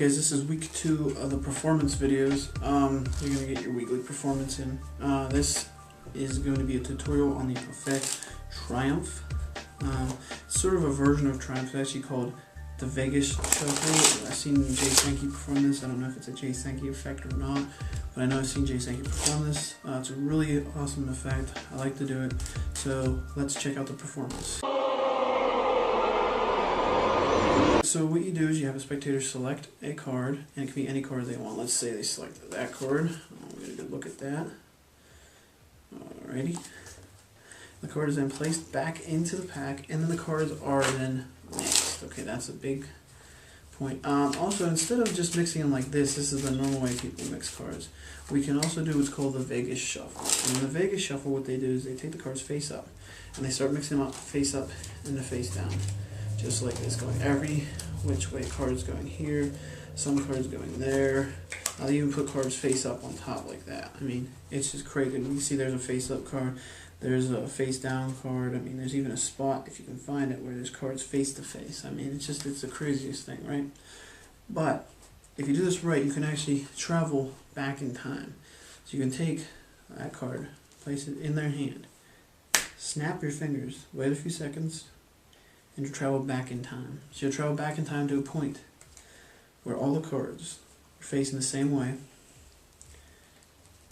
Guys, this is week 2 of the performance videos. You're going to get your weekly performance in. This is going to be a tutorial on the Effect Triumph. It's sort of a version of Triumph. It's actually called the Vegas Shuffle. I've seen Jay Sankey perform this. I don't know if it's a Jay Sankey effect or not, but I know I've seen Jay Sankey perform this. It's a really awesome effect. I like to do it. So let's check out the performance. So what you do is you have a spectator select a card, and it can be any card they want. Let's say they selected that card. We'll get a good look at that. Alrighty. The card is then placed back into the pack, and then the cards are then mixed. Okay, that's a big point. Also, instead of just mixing them like this is the normal way people mix cards. We can also do what's called the Vegas Shuffle. And in the Vegas Shuffle, what they do is they take the cards face up, and they start mixing them up face up and the face down. Just like this, going every which way. Cards going here, some cards going there. I'll even put cards face up on top like that. I mean, it's just crazy. You see there's a face up card, there's a face down card. I mean, there's even a spot, if you can find it, where there's cards face to face. I mean, it's the craziest thing, right? But if you do this right, you can actually travel back in time. So you can take that card, place it in their hand, snap your fingers, wait a few seconds, and you travel back in time. So you'll travel back in time to a point where all the cards are facing the same way,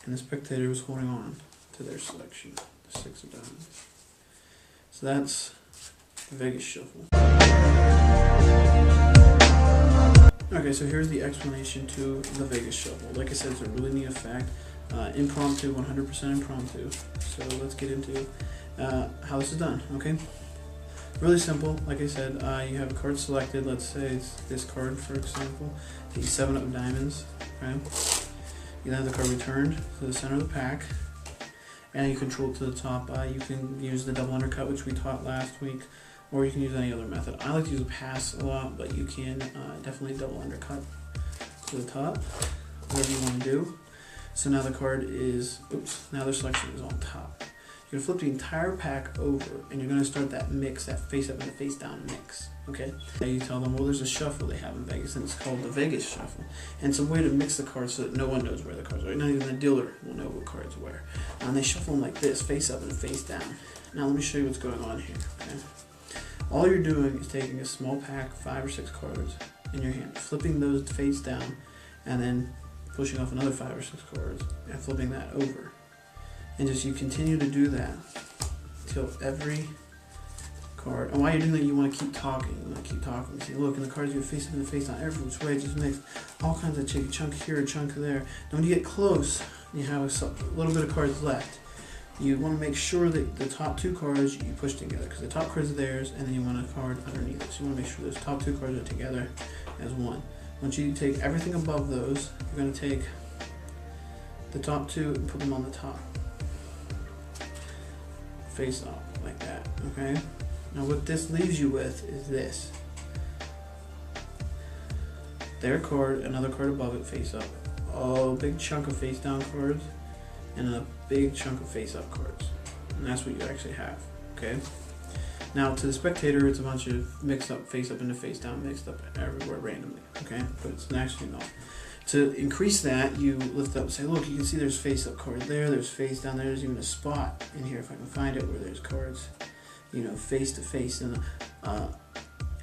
and the spectator was holding on to their selection, the 6 of diamonds. So that's the Vegas Shuffle. Okay, so here's the explanation to the Vegas Shuffle. Like I said, it's a really neat effect. Impromptu, 100% impromptu. So let's get into how this is done, okay? Really simple. Like I said, you have a card selected. Let's say it's this card, for example, the 7 of diamonds. Okay? You then have the card returned to the center of the pack, and you control it to the top. You can use the double undercut, which we taught last week, or you can use any other method. I like to use a pass a lot, but you can definitely double undercut to the top, whatever you want to do. So now the card is, now their selection is on top. You're going to flip the entire pack over, and you're going to start that mix, that face up and the face down mix, okay? Now you tell them, well, there's a shuffle they have in Vegas, and it's called the Vegas Shuffle. And it's a way to mix the cards so that no one knows where the cards are. Not even the dealer will know what cards where. And they shuffle them like this, face up and face down. Now let me show you what's going on here, okay? All you're doing is taking a small pack, 5 or 6 cards in your hand, flipping those face down, and then pushing off another 5 or 6 cards, and flipping that over. And just you continue to do that until every card. And while you're doing that, you want to keep talking. You want to keep talking. See, look, and the cards you face up and the face down, every which way, just mix all kinds of a chunk here, a chunk there. Now, when you get close, you have a little bit of cards left. You want to make sure that the top 2 cards you push together, because the top cards are theirs, and then you want a card underneath it. So you want to make sure those top 2 cards are together as one. Once you take everything above those, you're going to take the top 2 and put them on the top. Face up like that, okay? Now what this leaves you with is this. Their card, another card above it, face up. A big chunk of face down cards, and a big chunk of face up cards. And that's what you actually have, okay? Now to the spectator, it's a bunch of mixed up face up and the face down, mixed up everywhere randomly, okay? But it's actually not. To increase that, you lift up and say, look, you can see there's face-up cards there, there's face down there, there's even a spot in here, if I can find it, where there's cards, you know, face-to-face. And,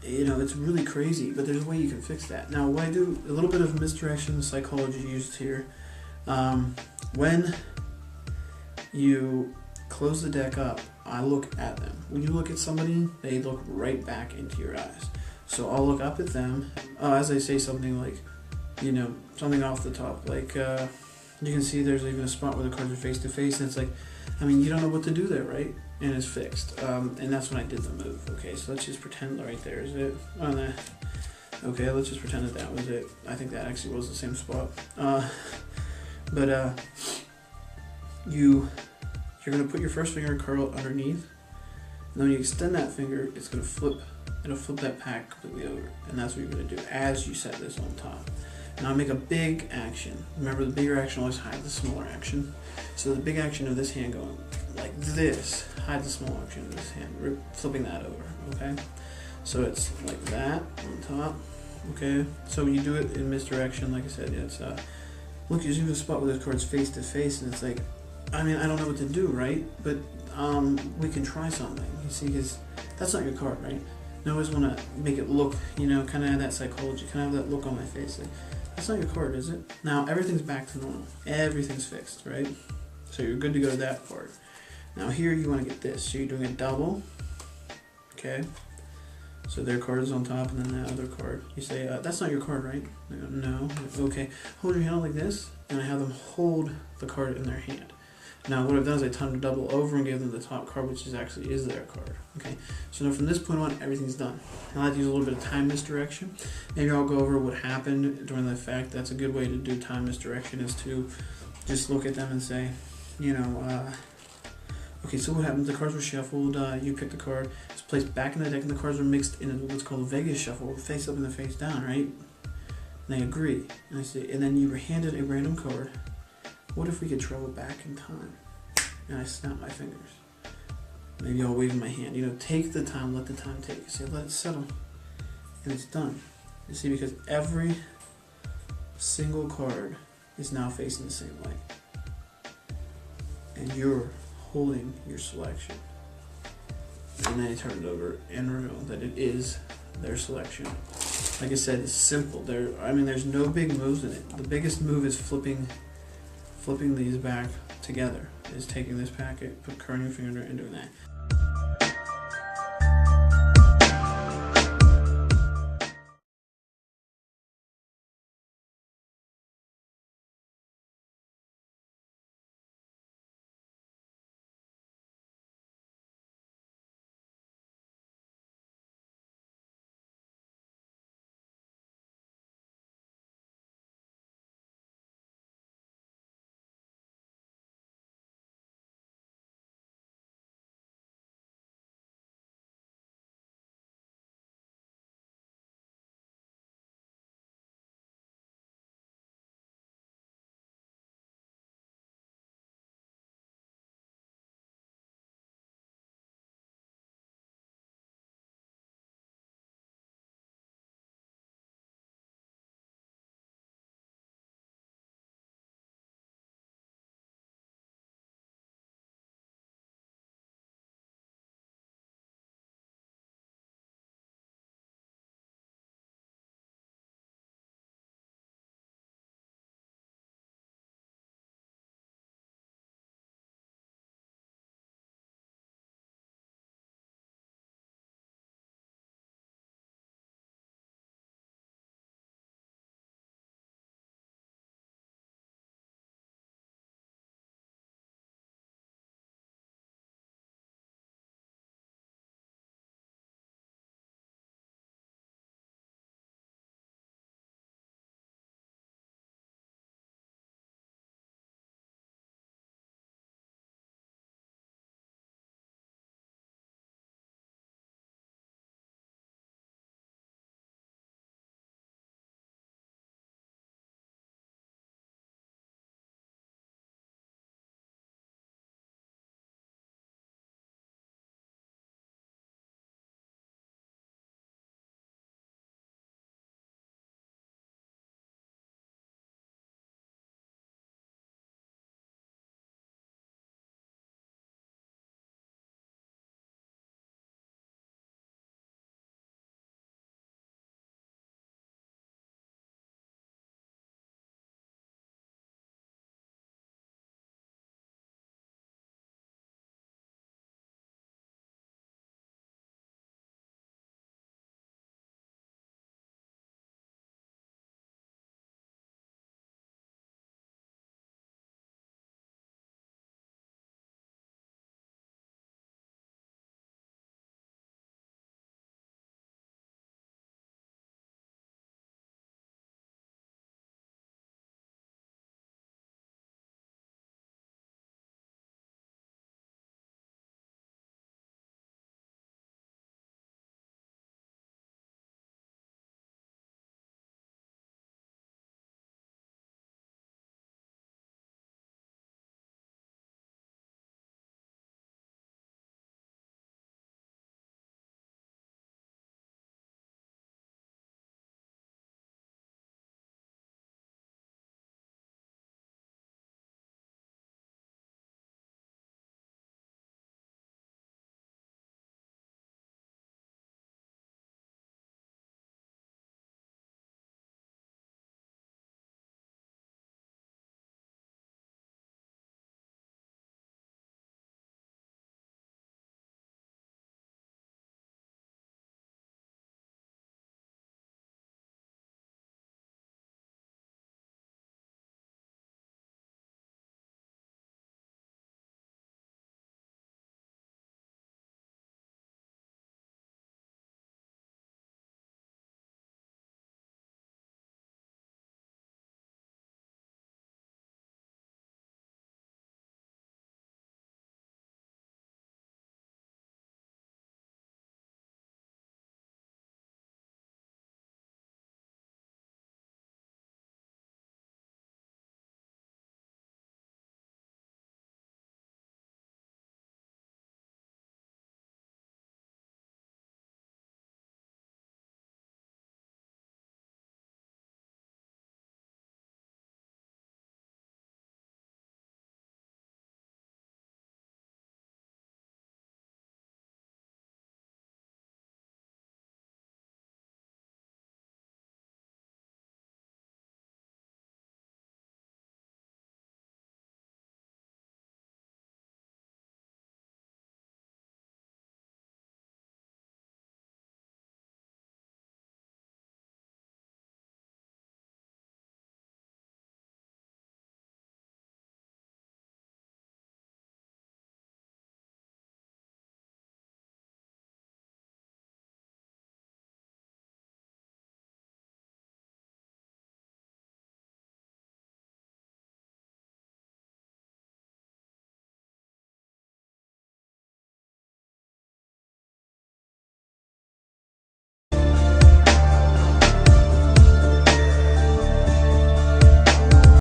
you know, it's really crazy, but there's a way you can fix that. Now, what I do, a little bit of misdirection psychology used here. When you close the deck up, I look at them. When you look at somebody, they look right back into your eyes. So I'll look up at them as I say something like, you know, something off the top, like you can see there's even a spot where the cards are face to face, and it's like, I mean, you don't know what to do there, right? And it's fixed, and that's when I did the move. Okay, so let's just pretend right there is it. Okay, let's just pretend that was it. I think that actually was the same spot. You're gonna put your first finger curl underneath, and then when you extend that finger, it's gonna flip. It'll flip that pack completely over, and that's what you're gonna do as you set this on top. Now make a big action. Remember, the bigger action always hides the smaller action. So the big action of this hand going like this hides the small action of this hand. We're flipping that over, okay? So it's like that on top, Okay, so when you do it in misdirection, like I said, it's look, you see the spot where the card's face to face, and it's like, I mean, I don't know what to do, right? But we can try something. You see, because that's not your card, right? And I always want to make it look, you know, kind of have that psychology, kind of have that look on my face. Like, that's not your card, is it? Now everything's back to normal. Everything's fixed, right? So you're good to go to that part. Now here you want to get this. So you're doing a double. Okay. So their card is on top, and then that other card. You say, that's not your card, right? They go, no. Okay. Hold your hand like this, and I have them hold the card in their hand. Now what I've done is I timed a double over and gave them the top card, which is actually their card. Okay. So now from this point on, everything's done. I like to use a little bit of time misdirection. Maybe I'll go over what happened during the effect. That's a good way to do time misdirection, is to just look at them and say, you know, okay, so what happened? The cards were shuffled. You picked the card. It's placed back in the deck, and the cards were mixed in what's called a Vegas shuffle, face up and the face down, right? And they agree. And I say, and then you were handed a random card. What if we could travel back in time? And I snap my fingers. Maybe I'll wave my hand. You know, take the time, let the time take. You say, let it settle, and it's done. You see, because every single card is now facing the same way, and you're holding your selection. And then I turn it over and reveal that it is their selection. Like I said, it's simple. There's no big moves in it. The biggest move is flipping these back together. Is taking this packet, curling your finger and doing that.